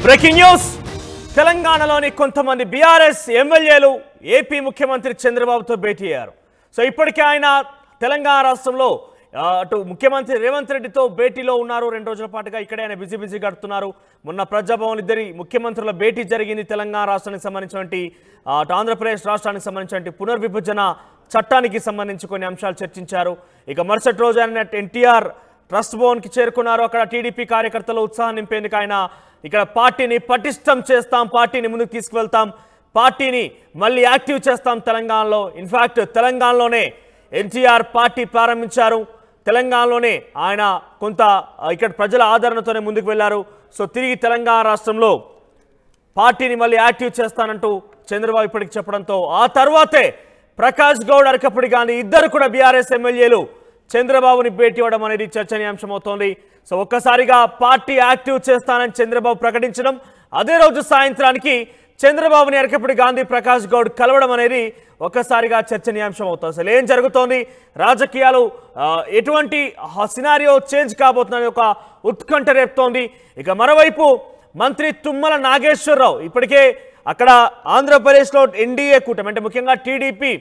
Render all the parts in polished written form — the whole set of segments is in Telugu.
బ్రేకింగ్ న్యూస్ తెలంగాణలోని కొంతమంది బీఆర్ఎస్ ఎమ్మెల్యేలు ఏపీ ముఖ్యమంత్రి చంద్రబాబుతో భేటీ అయ్యారు. సో ఇప్పటికే ఆయన తెలంగాణ రాష్ట్రంలో అటు ముఖ్యమంత్రి రేవంత్ రెడ్డితో భేటీలో ఉన్నారు. 2 రోజుల పాటుగా ఇక్కడే ఆయన బిజీ గడుపుతున్నారు. మొన్న ప్రజాభవన్ ఇద్దరి ముఖ్యమంత్రుల భేటీ జరిగింది. తెలంగాణ రాష్ట్రానికి సంబంధించినటువంటి అటు ఆంధ్రప్రదేశ్ రాష్ట్రానికి సంబంధించినటువంటి పునర్విభజన చట్టానికి సంబంధించి కొన్ని అంశాలు చర్చించారు. ఇక మరుసటి రోజు ఆయన ఎన్టీఆర్ ట్రస్ట్ భవన్కి చేరుకున్నారు. అక్కడ టీడీపీ కార్యకర్తలు ఉత్సాహం నింపేందుకు ఆయన ఇక్కడ పార్టీని పటిష్టం చేస్తాం, పార్టీని ముందుకు తీసుకువెళ్తాం, పార్టీని మళ్ళీ యాక్టివ్ చేస్తాం తెలంగాణలో. ఇన్ఫ్యాక్ట్ తెలంగాణలోనే ఎన్టీఆర్ పార్టీ ప్రారంభించారు. తెలంగాణలోనే ఆయన కొంత ఇక్కడ ప్రజల ఆదరణతోనే ముందుకు వెళ్ళారు. సో తిరిగి తెలంగాణ రాష్ట్రంలో పార్టీని మళ్ళీ యాక్టివ్ చేస్తానంటూ చంద్రబాబు ఇప్పటికి చెప్పడంతో ఆ తర్వాతే ప్రకాష్ గౌడ్, అరకపూడి గాంధీ ఇద్దరు కూడా బీఆర్ఎస్ ఎమ్మెల్యేలు చంద్రబాబుని భేటీ అవ్వడం అనేది చర్చనీయాంశం అవుతోంది. సో ఒక్కసారిగా పార్టీ యాక్టివ్ చేస్తానని చంద్రబాబు ప్రకటించడం, అదే రోజు సాయంత్రానికి చంద్రబాబుని అరకపూడి గాంధీ, ప్రకాష్ గౌడ్ కలవడం అనేది ఒక్కసారిగా చర్చనీయాంశం అవుతుంది. అసలు ఏం జరుగుతోంది, రాజకీయాలు ఎటువంటి సినారియో చేంజ్ కాబోతుందని ఒక ఉత్కంఠ రేపుతోంది. ఇక మరోవైపు మంత్రి తుమ్మల నాగేశ్వరరావు ఇప్పటికే అక్కడ ఆంధ్రప్రదేశ్లో ఎన్డీఏ కూటమి అంటే ముఖ్యంగా టీడీపీ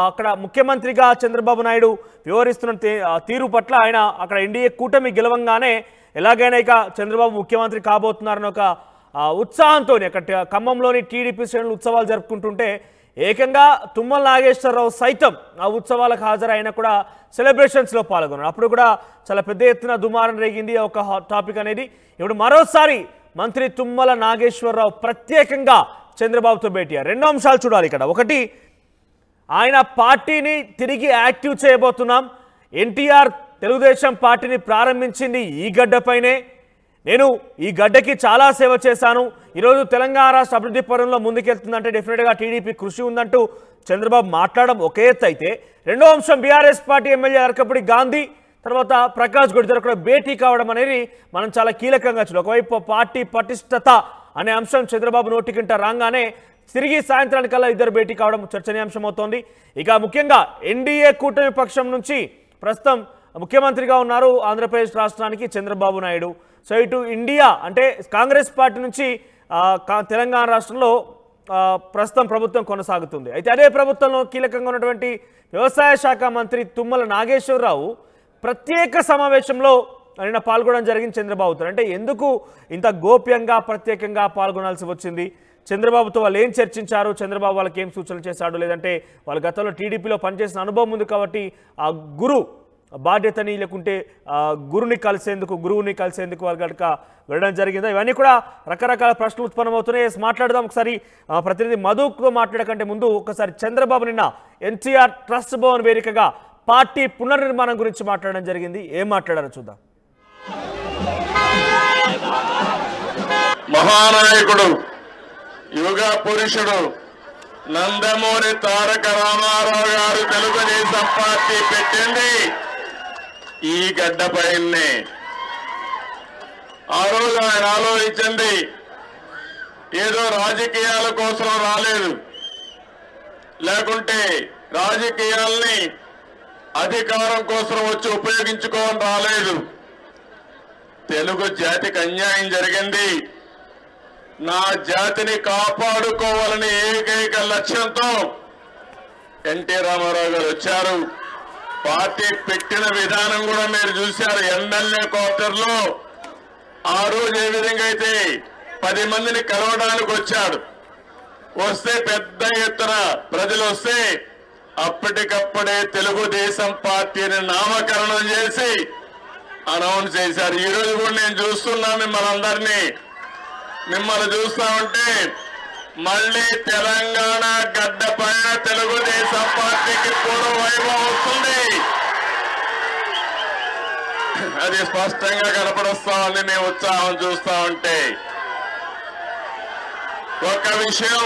అక్కడ ముఖ్యమంత్రిగా చంద్రబాబు నాయుడు వ్యవహరిస్తున్న తీరు పట్ల ఆయన అక్కడ ఎన్డీఏ కూటమి గెలవంగానే ఎలాగైనా ఇక చంద్రబాబు ముఖ్యమంత్రి కాబోతున్నారని ఒక ఉత్సాహంతో అక్కడ ఖమ్మంలోని టీడీపీ శ్రేణులు ఉత్సవాలు జరుపుకుంటుంటే ఏకంగా తుమ్మల నాగేశ్వరరావు సైతం ఆ ఉత్సవాలకు హాజరైనా కూడా సెలబ్రేషన్స్లో పాల్గొన్నారు. అప్పుడు కూడా చాలా పెద్ద ఎత్తున దుమారం రేగింది ఒక టాపిక్ అనేది. ఇప్పుడు మరోసారి మంత్రి తుమ్మల నాగేశ్వరరావు ప్రత్యేకంగా చంద్రబాబుతో భేటీ అయ్యారు. 2 అంశాలు చూడాలి ఇక్కడ. ఒకటి, ఆయన పార్టీని తిరిగి యాక్టివ్ చేయబోతున్నాం, ఎన్టీఆర్ తెలుగుదేశం పార్టీని ప్రారంభించింది ఈ గడ్డపైనే, నేను ఈ గడ్డకి చాలా సేవ చేశాను, ఈరోజు తెలంగాణ రాష్ట్ర అభివృద్ధి పరంలో ముందుకెళ్తుందంటే డెఫినెట్గా టీడీపీ కృషి ఉందంటూ చంద్రబాబు మాట్లాడడం ఒక ఎత్తు అయితే, రెండో అంశం BRS party MLA Arekapudi Gandhi తర్వాత ప్రకాష్ గౌడ్ ఇద్దరు కూడా భేటీ కావడం అనేది మనం చాలా కీలకంగా చూడాలి. ఒకవైపు పార్టీ పటిష్టత అనే అంశం చంద్రబాబు నోటికింట రాగానే తిరిగి సాయంత్రానికల్లా ఇద్దరు భేటీ కావడం చర్చనీయాంశం అవుతోంది. ఇక ముఖ్యంగా ఎన్డీఏ కూటమి పక్షం నుంచి ప్రస్తుతం ముఖ్యమంత్రిగా ఉన్నారు ఆంధ్రప్రదేశ్ రాష్ట్రానికి చంద్రబాబు నాయుడు. సో ఇటు ఇండియా అంటే కాంగ్రెస్ పార్టీ నుంచి తెలంగాణ రాష్ట్రంలో ప్రస్తుతం ప్రభుత్వం కొనసాగుతుంది. అయితే అదే ప్రభుత్వంలో కీలకంగా ఉన్నటువంటి వ్యవసాయ శాఖ మంత్రి తుమ్మల నాగేశ్వరరావు ప్రత్యేక సమావేశంలో ఆయన పాల్గొనడం జరిగింది చంద్రబాబుతో. అంటే ఎందుకు ఇంత గోప్యంగా ప్రత్యేకంగా పాల్గొనాల్సి వచ్చింది, చంద్రబాబుతో వాళ్ళు ఏం చర్చించారు, చంద్రబాబు వాళ్ళకి ఏం సూచనలు చేశాడు, లేదంటే వాళ్ళ గతంలో టీడీపీలో పనిచేసిన అనుభవం ఉంది కాబట్టి ఆ గురు బాధ్యతని లేకుంటే గురువుని కలిసేందుకు వాళ్ళు కనుక వెళ్ళడం జరిగిందా, ఇవన్నీ కూడా రకరకాల ప్రశ్నలు ఉత్పన్నమవుతున్నాయి. మాట్లాడదాం ఒకసారి. ప్రతినిధి మధుతో మాట్లాడకంటే ముందు ఒకసారి చంద్రబాబు నిన్న ఎన్టీఆర్ ట్రస్ట్ భవన్ వేదికగా పార్టీ పునర్నిర్మాణం గురించి మాట్లాడడం జరిగింది. ఏం మాట్లాడారో చూద్దాం. మహానాయకుడు, యుగ పురుషుడు నందమూరి తారక రామారావు గారు తెలుగుదేశం పార్టీ పెట్టింది ఈ గడ్డపైనే. ఆ రోజు ఆయన ఆలోచించింది ఏదో రాజకీయాల కోసం రాలేదు, లేకుంటే రాజకీయాల్ని అధికారం కోసం వచ్చి ఉపయోగించుకోవడం రాలేదు. తెలుగు జాతికి అన్యాయం జరిగింది, నా జాతిని కాపాడుకోవాలని ఏకైక లక్ష్యంతో ఎన్టీ రామారావు గారు వచ్చారు. పార్టీ పెట్టిన విధానం కూడా మీరు చూశారు. ఎమ్మెల్యే క్వార్టర్లో ఆ రోజు ఏ విధంగా అయితే 10 మందిని కలవడానికి వచ్చాడు, వస్తే పెద్ద ఎత్తున ప్రజలు వస్తే అప్పటికప్పుడే తెలుగుదేశం పార్టీని నామకరణం చేసి అనౌన్స్ చేశారు. ఈ రోజు కూడా నేను చూస్తున్నా మిమ్మల్ని చూస్తా ఉంటే మళ్ళీ తెలంగాణ గడ్డ పైన తెలుగుదేశం పార్టీకి పూర్వ వైభవం వస్తుంది. అది స్పష్టంగా కనపడొస్తా ఉంది. మేము ఉత్సాహం చూస్తా ఉంటే ఒక విషయం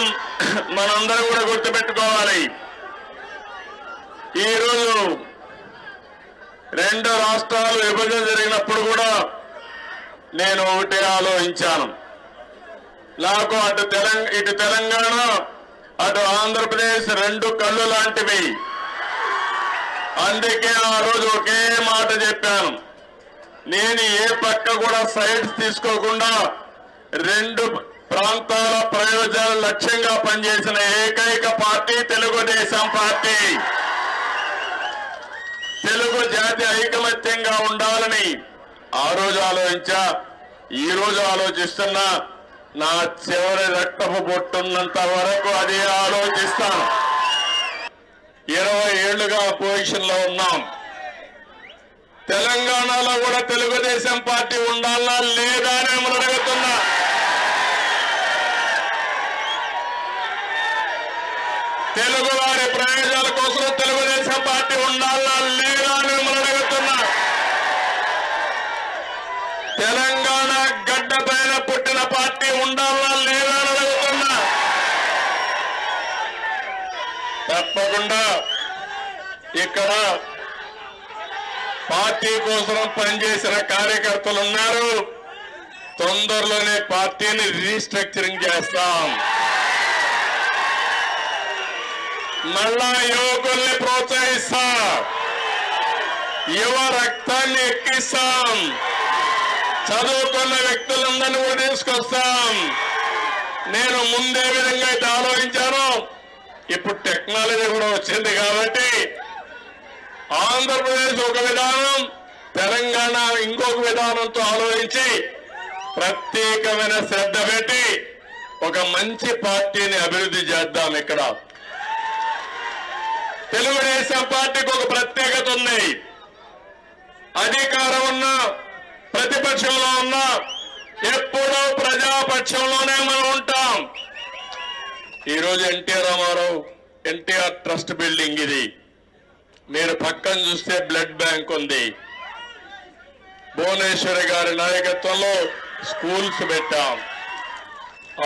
మనందరం కూడా గుర్తుపెట్టుకోవాలి. ఈరోజు 2 రాష్ట్రాలు విభజన జరిగినప్పుడు కూడా నేను ఒకటే ఆలోచించాను. నాకు ఇటు తెలంగాణ అటు ఆంధ్రప్రదేశ్ 2 కళ్ళు లాంటివి. అందుకే ఆ రోజు ఒకే మాట చెప్పాను, నేను ఏ పక్క కూడా సైడ్స్ తీసుకోకుండా రెండు ప్రాంతాల ప్రయోజనాల లక్ష్యంగా పనిచేసిన ఏకైక పార్టీ తెలుగుదేశం పార్టీ. తెలుగు జాతి ఐకమత్యంగా ఉండాలని ఆ రోజు ఆలోచించా, ఈ రోజు ఆలోచిస్తున్నా. నా చివరి రక్తపు బొట్టున్నంత వరకు అదే ఆలోచిస్తాను. 20 ఏళ్లుగా పొజిషన్ లో ఉన్నాం. తెలంగాణలో కూడా తెలుగుదేశం పార్టీ ఉండాలా లేదా అని మనం అడుగుతున్నా. తెలుగు వారి ప్రయోజనాల కోసం తెలుగుదేశం పార్టీ ఉండాలా లేదా అని మనం అడుగుతున్నా. తెలంగాణ గడ్డ పైన పుట్టిన పార్టీ ఉండాలా లేదా అని అడుగుతున్నా. తప్పకుండా ఇక్కడ పార్టీ కోసం పనిచేసిన కార్యకర్తలు ఉన్నారు. తొందరలోనే పార్టీని రీస్ట్రక్చరింగ్ చేస్తాం. మళ్ళా యువకుల్ని ప్రోత్సహిస్తాం, యువ రక్తాన్ని ఎక్కిస్తాం, చదువుకున్న వ్యక్తులందరినీ కూడా తీసుకొస్తాం. నేను ముందే విధంగా అయితే ఆలోచించాను. ఇప్పుడు టెక్నాలజీ కూడా వచ్చింది కాబట్టి ఆంధ్రప్రదేశ్ ఒక విధానం, తెలంగాణ ఇంకొక విధానంతో ఆలోచించి ప్రత్యేకమైన శ్రద్ధ పెట్టి ఒక మంచి పార్టీని అభివృద్ధి చేద్దాం. ఇక్కడ తెలుగుదేశం పార్టీకి ఒక ప్రత్యేకత ఉంది. అధికారం ఉన్నా ప్రతిపక్షంలో ఉన్నా ఎప్పుడూ ప్రజాపక్షంలోనే మనం ఉంటాం. ఈరోజు ఎన్టీఆర్ రామారావు ఎన్టీఆర్ ట్రస్ట్ బిల్డింగ్ ఇది. మీరు పక్కన చూస్తే బ్లడ్ బ్యాంక్ ఉంది. భువనేశ్వరి గారి నాయకత్వంలో స్కూల్స్ పెట్టాం.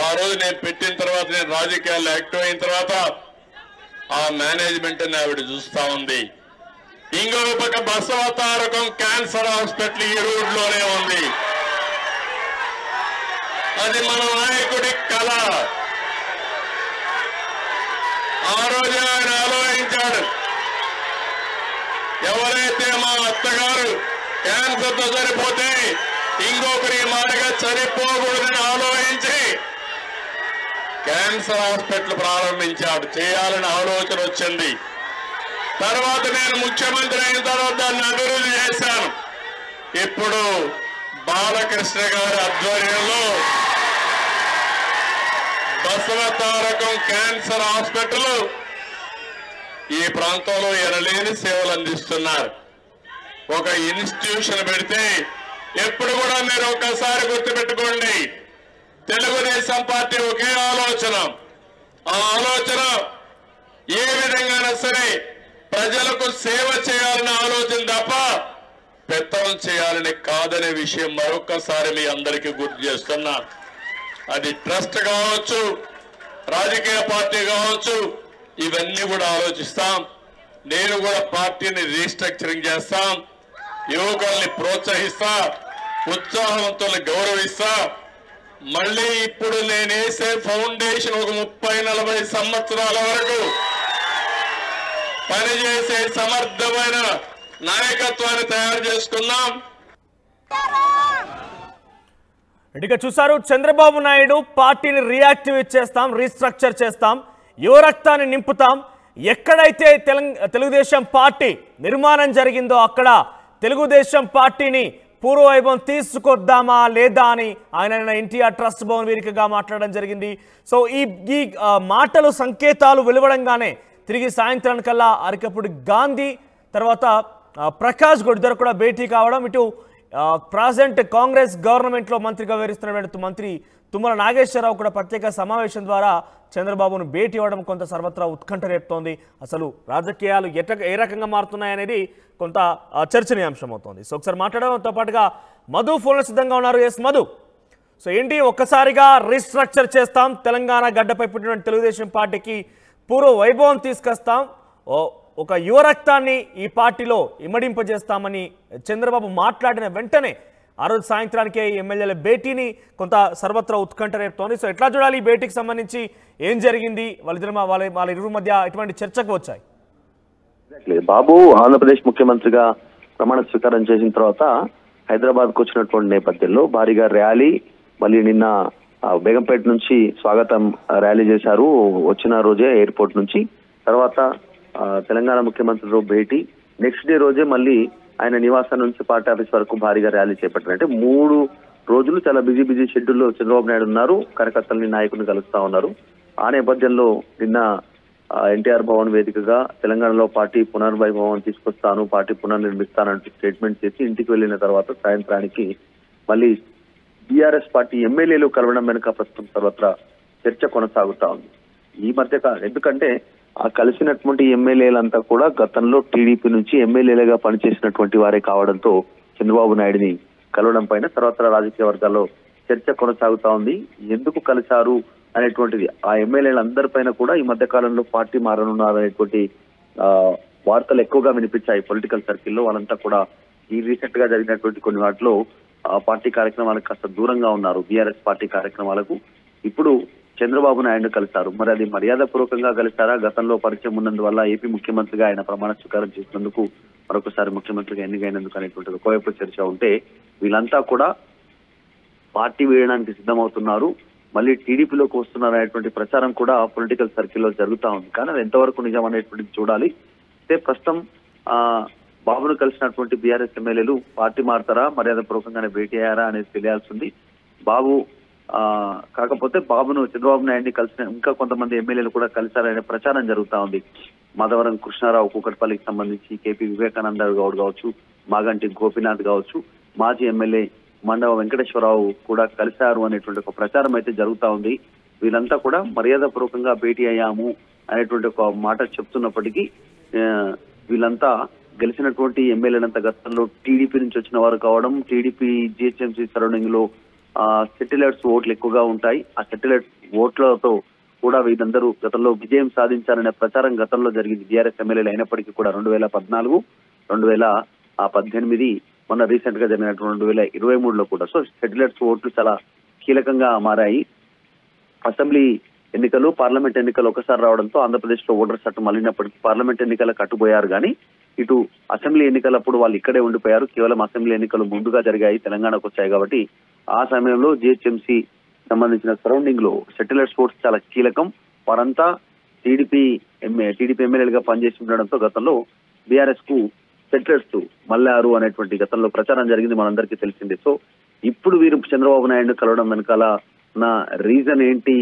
ఆ రోజు నేను పెట్టిన తర్వాత, నేను రాజకీయాల్లో యాక్టివ్ అయిన తర్వాత ఆ మేనేజ్మెంట్ ఆవిడ చూస్తా ఉంది. ఇంకో పక్క బసవతారకం క్యాన్సర్ హాస్పిటల్ ఈ రోడ్ లోనే ఉంది. అది మన నాయకుడి కళ. ఆ రోజు ఆయన ఆలోచించాడు, ఎవరైతే మా అత్తగారు క్యాన్సర్ తో చనిపోతే ఇంకొకరి మాటగా చనిపోకూడదని ఆలోచించి క్యాన్సర్ హాస్పిటల్ ప్రారంభించాడు. చేయాలని ఆలోచన వచ్చింది. తర్వాత నేను ముఖ్యమంత్రి అయిన తర్వాత దాన్ని అభివృద్ధి చేశాను. ఇప్పుడు బాలకృష్ణ గారి ఆధ్వర్యంలో బసవతారకం క్యాన్సర్ హాస్పిటల్ ఈ ప్రాంతంలో ఎనలేని సేవలు అందిస్తున్నారు. ఒక ఇన్స్టిట్యూషన్ పెడితే ఎప్పుడు కూడా మీరు ఒకసారి గుర్తుపెట్టుకోండి, తెలుగుదేశం పార్టీ ఒకే ఆలోచన. ఆ ఆలోచన ఏ విధంగానైనా సరే ప్రజలకు సేవ చేయాలనే ఆలోచన తప్ప పెత్తనం చేయాలని కాదనే విషయం మరొకసారి మీ అందరికీ గుర్తు చేస్తున్నా. అది ట్రస్ట్ కావచ్చు, రాజకీయ పార్టీ కావచ్చు, ఇవన్నీ కూడా ఆలోచిస్తాం. నేను కూడా పార్టీని రీస్ట్రక్చరింగ్ చేస్తాం, యువకుల్ని ప్రోత్సహిస్తా, ఉత్సాహవంతుల్ని గౌరవిస్తా. మళ్ళీ ఇప్పుడు నేను వేసే ఫౌండేషన్ ఒక 30-40 సంవత్సరాల వరకు పనిచేసే సమర్థమైన నాయకత్వాన్ని తయారు చేసుకున్నాం. ఇక చూసారు, చంద్రబాబు నాయుడు పార్టీని రీయాక్టివేట్ చేస్తాం, రీస్ట్రక్చర్ చేస్తాం, యువరక్తాన్ని నింపుతాం. ఎక్కడైతే తెలుగుదేశం పార్టీ నిర్మాణం జరిగిందో అక్కడ తెలుగుదేశం పార్టీని పూర్వవైభవం తీసుకొద్దామా లేదా అని ఆయన ఎన్టీఆర్ ట్రస్ట్ భవన్ వేదికగా మాట్లాడడం జరిగింది. సో ఈ మాటలు సంకేతాలు వెలువడంగానే తిరిగి సాయంత్రానికల్లా అరకపూడి గాంధీ తర్వాత ప్రకాష్ గౌడ్ ఇద్దరు కూడా భేటీ కావడం, ఇటు ప్రజెంట్ కాంగ్రెస్ గవర్నమెంట్లో మంత్రిగా వ్యవహరిస్తున్నటువంటి మంత్రి తుమ్మల నాగేశ్వరరావు కూడా ప్రత్యేక సమావేశం ద్వారా చంద్రబాబును భేటీ ఇవ్వడం కొంత సర్వత్రా ఉత్కంఠ రేపుతోంది. అసలు రాజకీయాలు ఏ రకంగా మారుతున్నాయనేది కొంత చర్చనీయాంశం అవుతోంది. సో ఒకసారి మాట్లాడడంతో పాటుగా మధు ఫోన్లో సిద్ధంగా ఉన్నారు. ఎస్ మధు, సో ఏంటి ఒక్కసారిగా రీస్ట్రక్చర్ చేస్తాం, తెలంగాణ గడ్డపై పుట్టిన తెలుగుదేశం పార్టీకి పూర్వ వైభవం తీసుకొస్తాం, ఒక యువరక్తాన్ని ఈ పార్టీలో ఇమడింపజేస్తామని చంద్రబాబు మాట్లాడిన వెంటనే ఆ రోజు సాయంత్రానికే ఎమ్మెల్యేల భేటీని కొంత సర్వత్రా ఉత్కంఠ రేపుతోంది. సో ఎట్లా చూడాలి ఈ భేటీకి సంబంధించి, ఏం జరిగింది, వాళ్ళ ఇరువురి మధ్య ఎటువంటి చర్చకు వచ్చాయి? బాబు ఆంధ్రప్రదేశ్ ముఖ్యమంత్రిగా ప్రమాణ స్వీకారం చేసిన తర్వాత హైదరాబాద్కు వచ్చినటువంటి నేపథ్యంలో భారీగా ర్యాలీ, మళ్ళీ నిన్న బేగంపేట నుంచి స్వాగతం ర్యాలీ చేశారు వచ్చిన రోజే ఎయిర్పోర్ట్ నుంచి. తర్వాత తెలంగాణ ముఖ్యమంత్రితో భేటీ, నెక్స్ట్ డే రోజే మళ్ళీ ఆయన నివాసం నుంచి పార్టీ ఆఫీస్ వరకు భారీగా ర్యాలీ చేపట్టారు. అంటే 3 రోజులు చాలా బిజీ షెడ్యూల్లో చంద్రబాబు నాయుడు ఉన్నారు. కార్యకర్తల్ని నాయకుల్ని కలుస్తా ఉన్నారు. ఆ నేపథ్యంలో నిన్న ఎన్టీఆర్ భవన్ వేదికగా తెలంగాణలో పార్టీ పునర్వైభవం తీసుకొస్తాను, పార్టీ పునర్నిర్మిస్తానంటూ స్టేట్మెంట్ చేసి ఇంటికి వెళ్ళిన తర్వాత సాయంత్రానికి మళ్ళీ బీఆర్ఎస్ పార్టీ ఎమ్మెల్యేలు కలవడం వెనుక ప్రస్తుతం సర్వత్రా చర్చ కొనసాగుతా ఉంది. ఈ మధ్య ఎందుకంటే ఆ కలిసినటువంటి ఎమ్మెల్యేలంతా కూడా గతంలో టీడీపీ నుంచి ఎమ్మెల్యేలుగా పనిచేసినటువంటి వారే కావడంతో చంద్రబాబు నాయుడిని కలవడం పైన సర్వత్రా రాజకీయ వర్గాల్లో చర్చ కొనసాగుతా ఉంది. ఎందుకు కలిశారు అనేటువంటిది, ఆ ఎమ్మెల్యేలందరిపైన కూడా ఈ మధ్య కాలంలో పార్టీ మారనున్నారనేటువంటి వార్తలు ఎక్కువగా వినిపించాయి పొలిటికల్ సర్కిల్లో. వాళ్ళంతా కూడా ఈ రీసెంట్ గా జరిగినటువంటి కొన్ని వాటిలో పార్టీ కార్యక్రమాలకు కాస్త దూరంగా ఉన్నారు, బీఆర్ఎస్ పార్టీ కార్యక్రమాలకు. ఇప్పుడు చంద్రబాబు నాయుడు కలిశారు. మరి అది మర్యాద పూర్వకంగా కలిశారా, గతంలో పరిచయం ఉన్నందువల్ల ఏపీ ముఖ్యమంత్రిగా ఆయన ప్రమాణ స్వీకారం చేసినందుకు మరొకసారి ముఖ్యమంత్రిగా ఎన్నికైనందుకు అనేటువంటిది ఒకవైపు చర్చ ఉంటే, వీళ్ళంతా కూడా పార్టీ వేయడానికి సిద్ధమవుతున్నారు, మళ్ళీ టీడీపీలోకి వస్తున్నారు అనేటువంటి ప్రచారం కూడా పొలిటికల్ సర్కిల్లో జరుగుతా ఉంది. కానీ అది ఎంతవరకు నిజం అనేటువంటిది చూడాలి. అయితే ప్రస్తుతం బాబును కలిసినటువంటి బీఆర్ఎస్ ఎమ్మెల్యేలు పార్టీ మారుతారా, మర్యాద పూర్వకంగానే భేటీ అయ్యారా అనేది తెలియాల్సింది. బాబు కాకపోతే బాబును చంద్రబాబు నాయుడిని కలిసిన ఇంకా కొంతమంది ఎమ్మెల్యేలు కూడా కలిశారనే ప్రచారం జరుగుతా ఉంది. మాధవరం కృష్ణారావు కూకట్పల్లికి సంబంధించి కేపీ వివేకానంద గౌడ్ కావచ్చు, మాగంటి గోపీనాథ్ కావచ్చు, మాజీ ఎమ్మెల్యే మండవ వెంకటేశ్వరరావు కూడా కలిశారు అనేటువంటి ఒక ప్రచారం అయితే జరుగుతా ఉంది. వీళ్ళంతా కూడా మర్యాద పూర్వకంగా భేటీ అయ్యాము అనేటువంటి ఒక మాట చెప్తున్నప్పటికీ వీళ్ళంతా గెలిచినటువంటి ఎమ్మెల్యేలంతా గతంలో టీడీపీ నుంచి వచ్చిన వారు కావడం, టీడీపీ జిహెచ్ఎంసీ సరౌండింగ్ లో సెటిలర్స్ ఓట్లు ఎక్కువగా ఉంటాయి. ఆ సెటిలర్స్ ఓట్లతో కూడా వీళ్ళందరూ గతంలో విజయం సాధించారనే ప్రచారం గతంలో జరిగింది బీఆర్ఎస్ ఎమ్మెల్యేలు అయినప్పటికీ కూడా 2014, 2018, మొన్న రీసెంట్ గా జరిగినటువంటి 2023లో కూడా. సో సెటిలర్స్ ఓట్లు చాలా కీలకంగా మారాయి. అసెంబ్లీ ఎన్నికలు, పార్లమెంట్ ఎన్నికలు ఒకసారి రావడంతో ఆంధ్రప్రదేశ్ లో ఓటర్ చట్టం మళ్ళినప్పటికీ పార్లమెంట్ ఎన్నికలకు కట్టుపోయారు. కానీ ఇటు అసెంబ్లీ ఎన్నికలప్పుడు వాళ్ళు ఇక్కడే ఉండిపోయారు. కేవలం అసెంబ్లీ ఎన్నికలు ముందుగా జరిగాయి, తెలంగాణకు వచ్చాయి. కాబట్టి ఆ సమయంలో జిహెచ్ఎంసీ సంబంధించిన సరౌండింగ్ లో సెటిలర్స్ ఓట్స్ చాలా కీలకం. వారంతా టీడీపీ ఎమ్మెల్యేలుగా పనిచేసి ఉండడంతో గతంలో బీఆర్ఎస్ కు సెటిలర్స్ మళ్ళారు అనేటువంటి గతంలో ప్రచారం జరిగింది, మనందరికీ తెలిసిందే. సో ఇప్పుడు వీరు చంద్రబాబు నాయుడు కలవడం వెనకాల నా రీజన్ ఏంటి,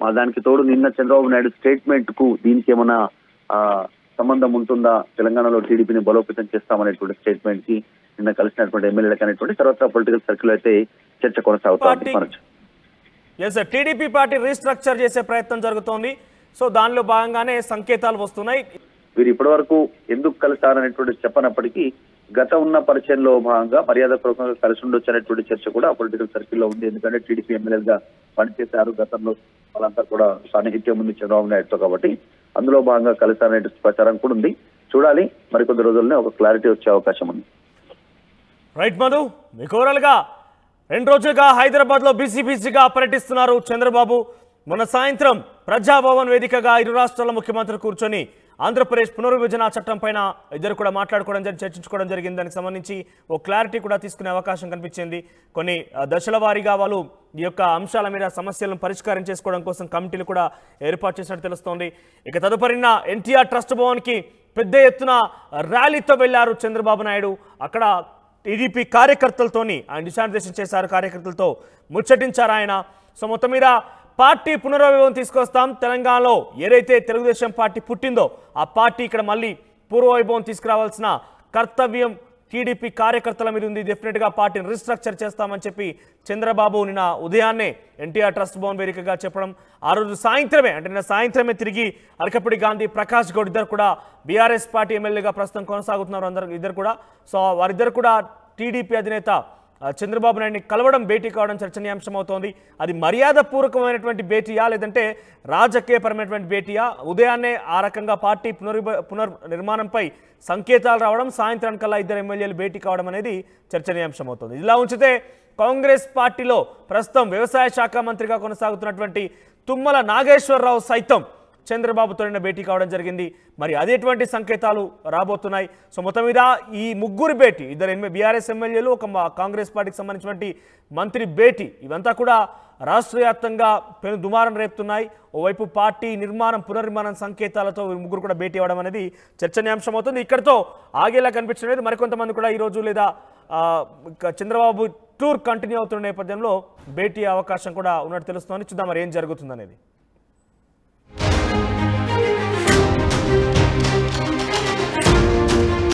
మా దానికి తోడు నిన్న చంద్రబాబు నాయుడు స్టేట్మెంట్ కు దీనికి ఏమైనా సంబంధం ఉంటుందా, తెలంగాణలో టీడీపీని బలోపేతం చేస్తామనేటువంటి స్టేట్మెంట్ కి నిన్న కలిసినటువంటి ఎమ్మెల్యేలకు అనేటువంటి తర్వాత పొలిటికల్ సర్కిల్ అయితే చర్చ కొనసాగుతుంది. టీడీపీ పార్టీ రీస్ట్రక్చర్ చేసే ప్రయత్నం జరుగుతోంది. సో దానిలో భాగంగానే సంకేతాలు వస్తున్నాయి. వీరు ఇప్పటి వరకు ఎందుకు కలిసారనేటువంటి చెప్పనప్పటికీ గత ఉన్న పరిచయంలో భాగంగా మర్యాదపూర్వకంగా కలిసి ఉండొచ్చు అనేటువంటి చర్చ కూడా పొలిటికల్ సర్కిల్లో ఉంది. ఎందుకంటే టీడీపీ ఎమ్మెల్యేలుగా పనిచేశారు, గతంలో వాళ్ళంతా కూడా సాన్నిహిత్యం ఉంది చంద్రబాబు నాయుడుతో. కాబట్టి అందులో భాగంగా కలిసారనే ప్రచారం కూడా ఉంది. చూడాలి, మరికొద్ది రోజుల్లోనే ఒక క్లారిటీ వచ్చే అవకాశం ఉంది. రైట్ మధు, మీకు ఓవరాల్గా 2 రోజులుగా హైదరాబాద్ లో బిజీగా పర్యటిస్తున్నారు చంద్రబాబు. మొన్న సాయంత్రం ప్రజాభవన్ వేదికగా ఇరు రాష్ట్రాల ముఖ్యమంత్రులు కూర్చొని ఆంధ్రప్రదేశ్ పునర్విభజన చట్టం పైన ఇద్దరు కూడా మాట్లాడుకోవడం చర్చించుకోవడం జరిగింది. దానికి సంబంధించి ఓ క్లారిటీ కూడా తీసుకునే అవకాశం కనిపించింది. కొన్ని దశల వారీగా వాళ్ళు ఈ యొక్క అంశాల మీద సమస్యలను పరిష్కారం చేసుకోవడం కోసం కమిటీలు కూడా ఏర్పాటు చేసినట్టు తెలుస్తోంది. ఇక తదుపరిన ఎన్టీఆర్ ట్రస్ట్ భవన్కి పెద్ద ఎత్తున ర్యాలీతో వెళ్లారు చంద్రబాబు నాయుడు. అక్కడ టీడీపీ కార్యకర్తలతోని ఆయన దిశానిర్దేశం చేశారు, కార్యకర్తలతో ముచ్చటించారు ఆయన. సో మొత్తం మీద పార్టీ పునర్వైభవం తీసుకొస్తాం, తెలంగాణలో ఏదైతే తెలుగుదేశం పార్టీ పుట్టిందో ఆ పార్టీ ఇక్కడ మళ్ళీ పూర్వవైభవం తీసుకురావాల్సిన కర్తవ్యం టీడీపీ కార్యకర్తల మీద ఉంది. డెఫినెట్గా పార్టీని రీస్ట్రక్చర్ చేస్తామని చెప్పి చంద్రబాబు నిన్న ఉదయాన్నే ఎన్టీఆర్ ట్రస్ట్ భవన్ వేదికగా చెప్పడం, ఆ రోజు సాయంత్రమే అంటే నిన్న సాయంత్రమే తిరిగి అరకపూడి గాంధీ, ప్రకాష్ గౌడ్ ఇద్దరు కూడా బీఆర్ఎస్ పార్టీ ఎమ్మెల్యేగా ప్రస్తుతం కొనసాగుతున్నారు ఇద్దరు కూడా. సో వారిద్దరు కూడా టీడీపీ అధినేత చంద్రబాబు నాయుడిని కలవడం, భేటీ కావడం చర్చనీయాంశం అవుతోంది. అది మర్యాదపూర్వకమైనటువంటి భేటీయా లేదంటే రాజకీయపరమైనటువంటి భేటీయా? ఉదయాన్నే ఆ రకంగా పార్టీ పునర్నిర్మాణంపై సంకేతాలు రావడం, సాయంత్రానికల్లా ఇద్దరు ఎమ్మెల్యేలు భేటీ కావడం అనేది చర్చనీయాంశం అవుతుంది. ఇలా ఉంచితే కాంగ్రెస్ పార్టీలో ప్రస్తుతం వ్యవసాయ శాఖ మంత్రిగా కొనసాగుతున్నటువంటి తుమ్మల నాగేశ్వరరావు సైతం చంద్రబాబుతో నిన్న భేటీ కావడం జరిగింది. మరి అదేటువంటి సంకేతాలు రాబోతున్నాయి. సో మొత్తం మీద ఈ ముగ్గురు భేటీ, ఇద్దరు బీఆర్ఎస్ ఎమ్మెల్యేలు, ఒక కాంగ్రెస్ పార్టీకి సంబంధించినటువంటి మంత్రి భేటీ, ఇవంతా కూడా రాష్ట్ర వ్యాప్తంగా పెను దుమారం రేపుతున్నాయి. ఓవైపు పార్టీ పునర్నిర్మాణం సంకేతాలతో ముగ్గురు కూడా భేటీ అవ్వడం అనేది చర్చనీయాంశం అవుతుంది. ఇక్కడితో ఆగేలా కనిపించలేదు. మరికొంతమంది కూడా ఈరోజు లేదా చంద్రబాబు టూర్ కంటిన్యూ అవుతున్న నేపథ్యంలో భేటీ అవకాశం కూడా ఉన్నట్టు తెలుస్తోంది. చూద్దాం మరి ఏం జరుగుతుంది అనేది.